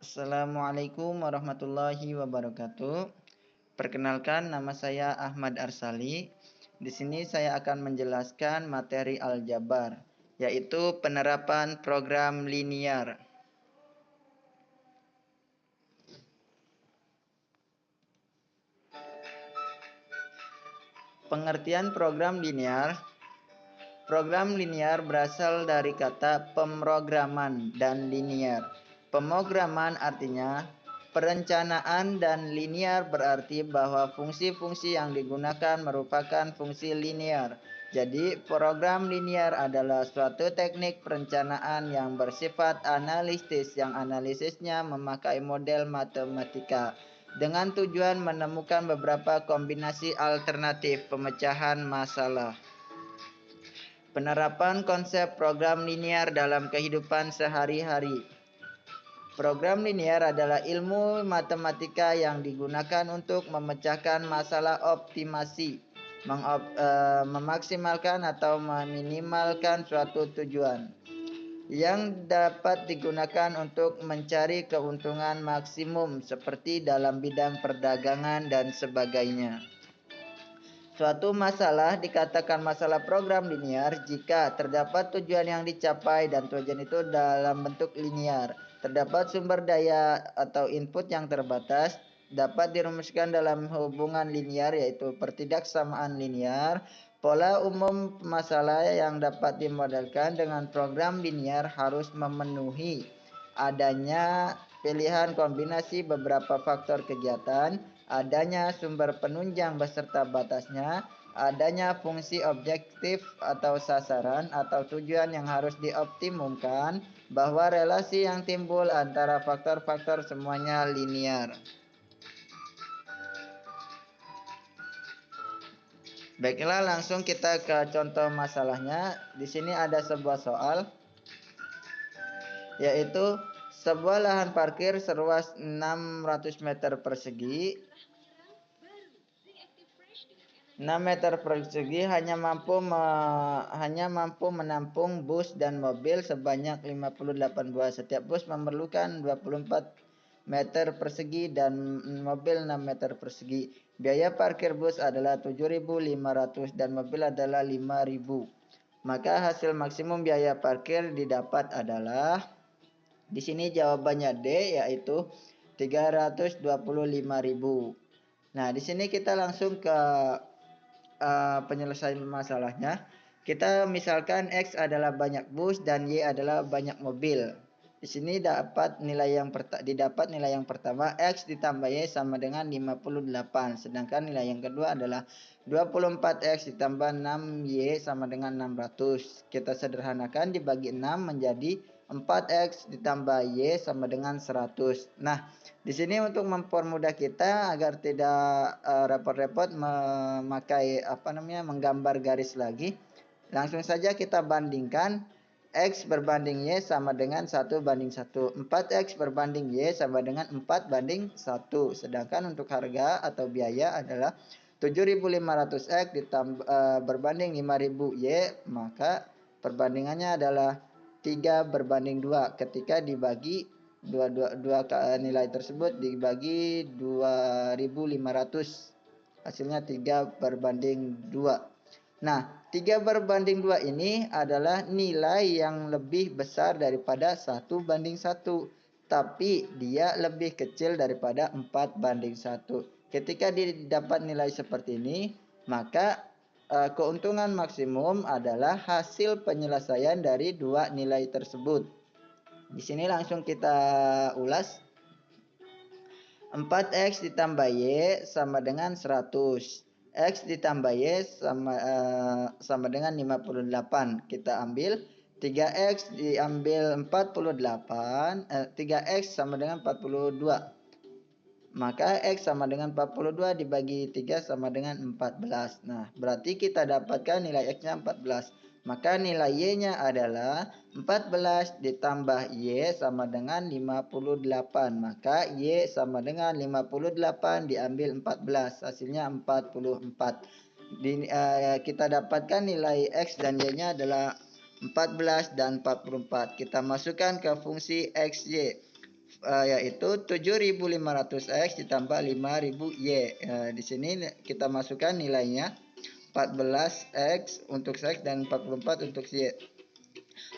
Assalamualaikum warahmatullahi wabarakatuh. Perkenalkan, nama saya Ahmad Arsali. Di sini saya akan menjelaskan materi aljabar, yaitu penerapan program linier. Pengertian program linier. Program linier berasal dari kata pemrograman dan linier. Pemrograman artinya perencanaan dan linier berarti bahwa fungsi-fungsi yang digunakan merupakan fungsi linier. Jadi, program linier adalah suatu teknik perencanaan yang bersifat analitis yang analisisnya memakai model matematika dengan tujuan menemukan beberapa kombinasi alternatif pemecahan masalah. Penerapan konsep program linier dalam kehidupan sehari-hari. Program linier adalah ilmu matematika yang digunakan untuk memecahkan masalah optimasi, memaksimalkan atau meminimalkan suatu tujuan yang dapat digunakan untuk mencari keuntungan maksimum seperti dalam bidang perdagangan dan sebagainya. Suatu masalah dikatakan masalah program linier jika terdapat tujuan yang dicapai dan tujuan itu dalam bentuk linier. Terdapat sumber daya atau input yang terbatas, dapat dirumuskan dalam hubungan linier yaitu pertidaksamaan linier. Pola umum masalah yang dapat dimodelkan dengan program linier harus memenuhi adanya pilihan kombinasi beberapa faktor kegiatan, adanya sumber penunjang beserta batasnya, adanya fungsi objektif atau sasaran atau tujuan yang harus dioptimumkan, bahwa relasi yang timbul antara faktor-faktor semuanya linier. Baiklah, langsung kita ke contoh masalahnya. Di sini ada sebuah soal, yaitu sebuah lahan parkir seluas 600 meter persegi. 6 meter persegi hanya mampu menampung bus dan mobil sebanyak 58 buah. Setiap bus memerlukan 24 meter persegi dan mobil 6 meter persegi. Biaya parkir bus adalah 7.500 dan mobil adalah 5.000. Maka hasil maksimum biaya parkir didapat adalah, di sini jawabannya D, yaitu 325.000. Nah, di sini kita langsung ke penyelesaian masalahnya. Kita misalkan X adalah banyak bus dan Y adalah banyak mobil. Di sini didapat nilai yang pertama, X ditambah Y sama dengan 58. Sedangkan nilai yang kedua adalah 24X ditambah 6Y sama dengan 600. Kita sederhanakan, dibagi 6 menjadi 4X ditambah Y sama dengan 100. Nah, di sini untuk mempermudah kita agar tidak repot-repot memakai menggambar garis lagi, langsung saja kita bandingkan. X berbanding Y sama dengan 1:1. 4X berbanding Y sama dengan 4:1. Sedangkan untuk harga atau biaya adalah 7.500X berbanding 5.000 Y, maka perbandingannya adalah 3:2. Ketika dibagi dua nilai tersebut dibagi 2.500, hasilnya 3:2. Nah, 3:2 ini adalah nilai yang lebih besar daripada 1:1, tapi dia lebih kecil daripada 4:1. Ketika didapat nilai seperti ini, maka keuntungan maksimum adalah hasil penyelesaian dari dua nilai tersebut. Di sini langsung kita ulas. 4X ditambah Y sama dengan 100. X ditambah Y sama dengan 58. Kita ambil 3X diambil 48. 3X sama dengan 42. Maka X sama dengan 42 dibagi 3 sama dengan 14. Nah, berarti kita dapatkan nilai X-nya 14. Maka nilai Y-nya adalah 14 ditambah Y sama dengan 58. Maka Y sama dengan 58 diambil 14. Hasilnya 44. Kita dapatkan nilai X dan Y-nya adalah 14 dan 44. Kita masukkan ke fungsi XY. yaitu 7.500 X ditambah 5.000 Y. Di sini kita masukkan nilainya 14 X untuk X dan 44 untuk Y.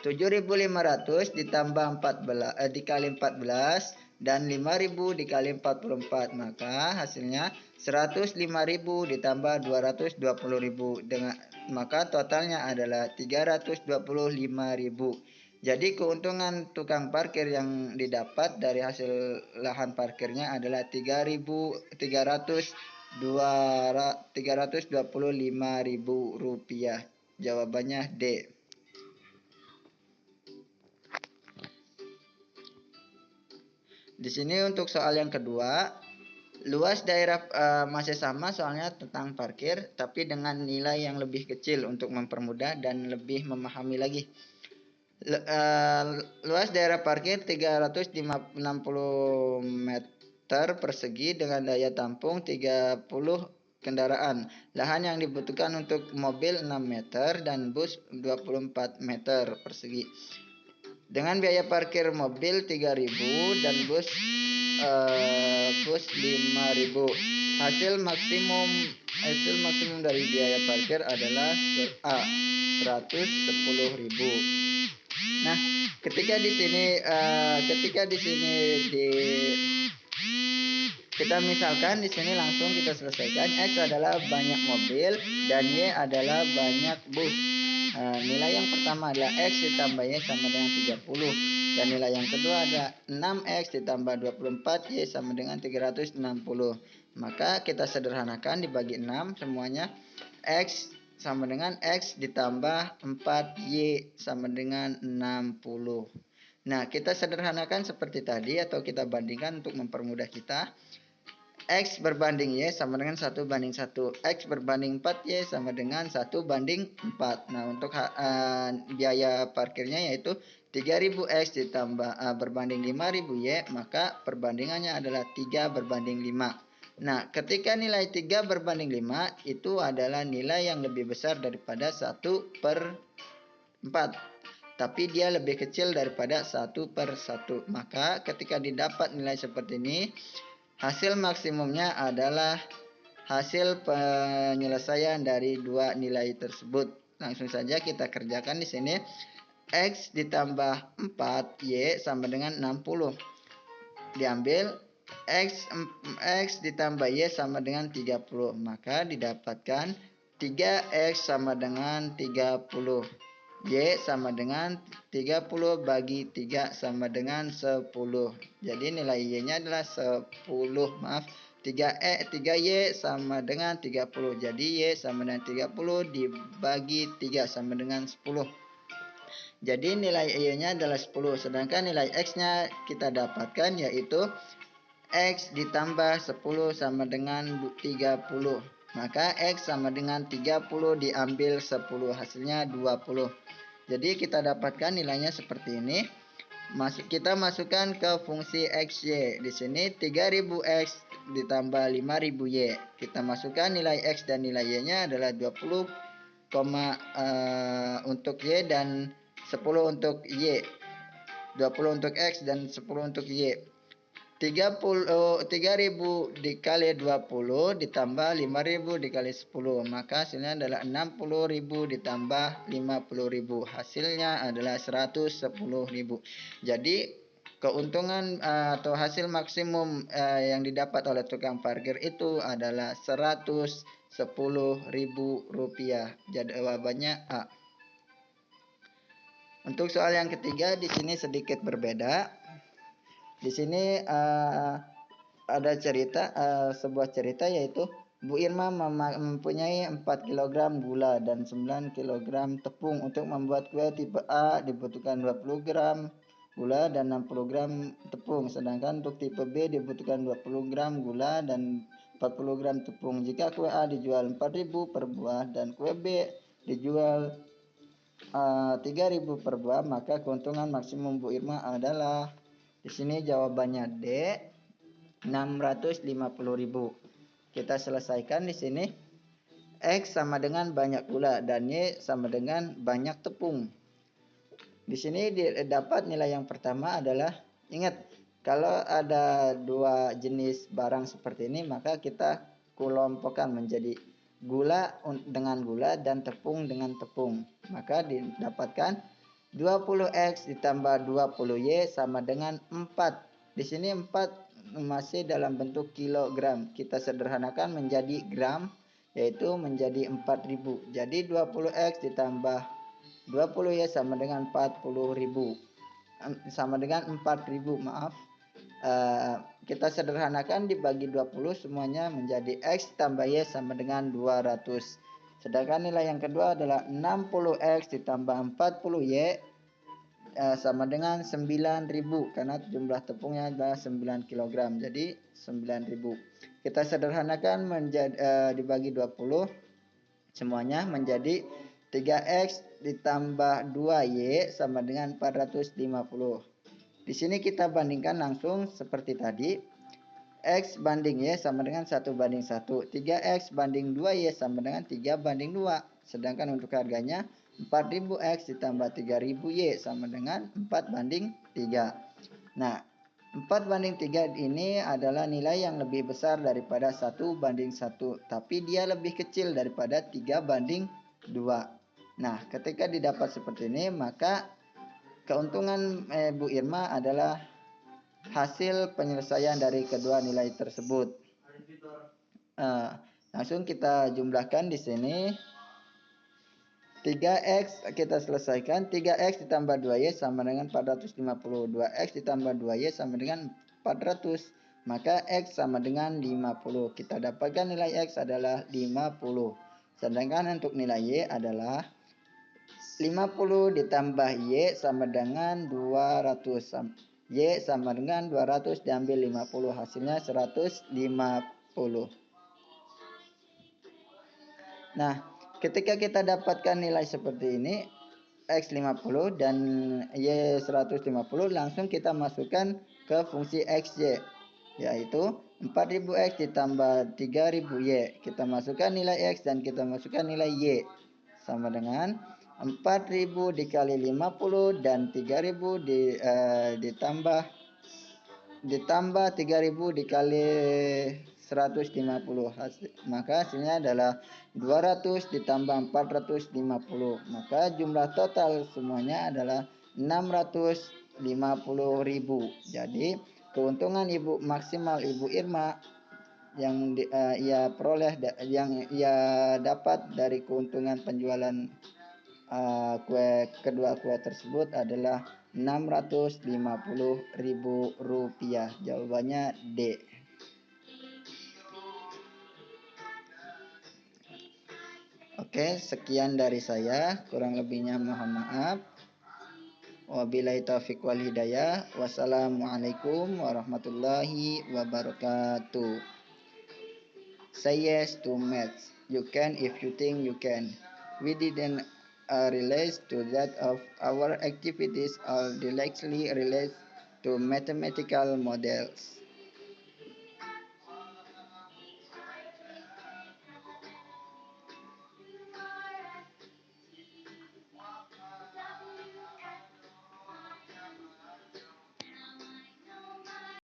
7.500 ditambah 14 dikali 14 dan 5.000 dikali 44, maka hasilnya 105.000 ditambah 220.000, dengan maka totalnya adalah 325.000. Jadi keuntungan tukang parkir yang didapat dari hasil lahan parkirnya adalah 325.000 rupiah. Jawabannya D. Di sini untuk soal yang kedua, luas daerah masih sama soalnya tentang parkir, tapi dengan nilai yang lebih kecil untuk mempermudah dan lebih memahami lagi. Luas daerah parkir 360 meter persegi dengan daya tampung 30 kendaraan. Lahan yang dibutuhkan untuk mobil 6 meter dan bus 24 meter persegi. Dengan biaya parkir mobil 3.000 dan bus 5.000. Hasil maksimum dari biaya parkir adalah A 110.000. Nah, ketika di sini kita misalkan di sini langsung kita selesaikan. X adalah banyak mobil dan Y adalah banyak bus. Nilai yang pertama adalah X ditambah Y sama dengan 30. Dan nilai yang kedua adalah 6X ditambah 24 Y sama dengan 360. Maka kita sederhanakan dibagi 6 semuanya. X sama dengan X ditambah 4Y sama dengan 60. Nah, kita sederhanakan seperti tadi atau kita bandingkan untuk mempermudah kita. X berbanding Y sama dengan 1:1. X berbanding 4Y sama dengan 1:4. Nah, untuk biaya parkirnya yaitu 3.000X ditambah berbanding 5.000Y, maka perbandingannya adalah 3:5. Nah, ketika nilai 3:5 itu adalah nilai yang lebih besar daripada 1/4. Tapi dia lebih kecil daripada 1/1. Maka ketika didapat nilai seperti ini, hasil maksimumnya adalah hasil penyelesaian dari dua nilai tersebut. Langsung saja kita kerjakan di sini. X ditambah 4Y sama dengan 60. Diambil X ditambah Y sama dengan 30. Maka didapatkan 3X sama dengan 30. Y sama dengan 30 bagi 3 sama dengan 10. Jadi nilai Y-nya adalah 10. 3Y sama dengan 30. Jadi Y sama dengan 30 dibagi 3 sama dengan 10. Jadi nilai Y-nya adalah 10. Sedangkan nilai X-nya kita dapatkan yaitu X ditambah 10 sama dengan 30. Maka X sama dengan 30 diambil 10. Hasilnya 20. Jadi kita dapatkan nilainya seperti ini. Kita masukkan ke fungsi XY. Di sini 3.000X ditambah 5.000Y. Kita masukkan nilai X dan nilai Y-nya adalah 20, untuk Y dan 10 untuk Y. 20 untuk X dan 10 untuk Y. 3.000 dikali 20 ditambah 5.000 dikali 10. Maka hasilnya adalah 60.000 ditambah 50.000. Hasilnya adalah 110.000. Jadi keuntungan atau hasil maksimum yang didapat oleh tukang parkir itu adalah 110.000 rupiah. Jawabannya A. Untuk soal yang ketiga di sini sedikit berbeda. Di sini ada sebuah cerita yaitu Bu Irma mempunyai 4 kg gula dan 9 kg tepung. Untuk membuat kue tipe A dibutuhkan 20 gram gula dan 60 gram tepung. Sedangkan untuk tipe B dibutuhkan 20 gram gula dan 40 gram tepung. Jika kue A dijual 4.000 per buah dan kue B dijual 3.000 per buah, maka keuntungan maksimum Bu Irma adalah, di sini jawabannya D, 650.000. Kita selesaikan di sini. X sama dengan banyak gula dan Y sama dengan banyak tepung. Di sini dapat nilai yang pertama adalah, ingat Kalau ada dua jenis barang seperti ini, maka kita kelompokkan menjadi gula dengan gula dan tepung dengan tepung. Maka didapatkan 20X ditambah 20Y sama dengan 4. Di sini 4 masih dalam bentuk kilogram. Kita sederhanakan menjadi gram, yaitu menjadi 4000. Jadi 20X ditambah 20Y sama dengan 40.000. Sama dengan 4000, maaf. Kita sederhanakan dibagi 20 semuanya menjadi X tambah Y sama dengan 200. Sedangkan nilai yang kedua adalah 60X ditambah 40Y sama dengan 9.000 karena jumlah tepungnya adalah 9 kg. Jadi 9.000. Kita sederhanakan menjadi dibagi 20 semuanya menjadi 3X ditambah 2Y sama dengan 450. Di sini kita bandingkan langsung seperti tadi. X banding Y sama dengan 1:1. 3X banding 2Y sama dengan 3:2. Sedangkan untuk harganya 4000X ditambah 3000Y sama dengan 4:3. Nah, 4:3 ini adalah nilai yang lebih besar daripada 1:1. Tapi dia lebih kecil daripada 3:2. Nah, ketika didapat seperti ini, maka keuntungan Bu Irma adalah hasil penyelesaian dari kedua nilai tersebut. Langsung kita jumlahkan di sini. 3X kita selesaikan. 3X ditambah 2Y sama dengan 450. 2X ditambah 2Y sama dengan 400. Maka X sama dengan 50. Kita dapatkan nilai X adalah 50. Sedangkan untuk nilai Y adalah 50 ditambah Y sama dengan 200. Y sama dengan 200 diambil 50. Hasilnya 150. Nah, ketika kita dapatkan nilai seperti ini, X 50 dan Y 150, langsung kita masukkan ke fungsi XY, yaitu 4000X ditambah 3000Y. Kita masukkan nilai X dan kita masukkan nilai Y. Sama dengan 4000 dikali 50 dan 3000 ditambah 3000 dikali 150. Maka hasilnya adalah 200 ditambah 450. Maka jumlah total semuanya adalah 650.000. Jadi keuntungan maksimal Ibu Irma yang ia peroleh, yang ia dapat dari keuntungan penjualan kedua kue tersebut adalah 650.000 rupiah. Jawabannya D. Oke, sekian dari saya. Kurang lebihnya mohon maaf. Wabillahi taufiq wal hidayah. Wassalamualaikum warahmatullahi wabarakatuh. Say yes to maths. You can if you think you can. We didn't relate to that of our activities or directly relate to mathematical models.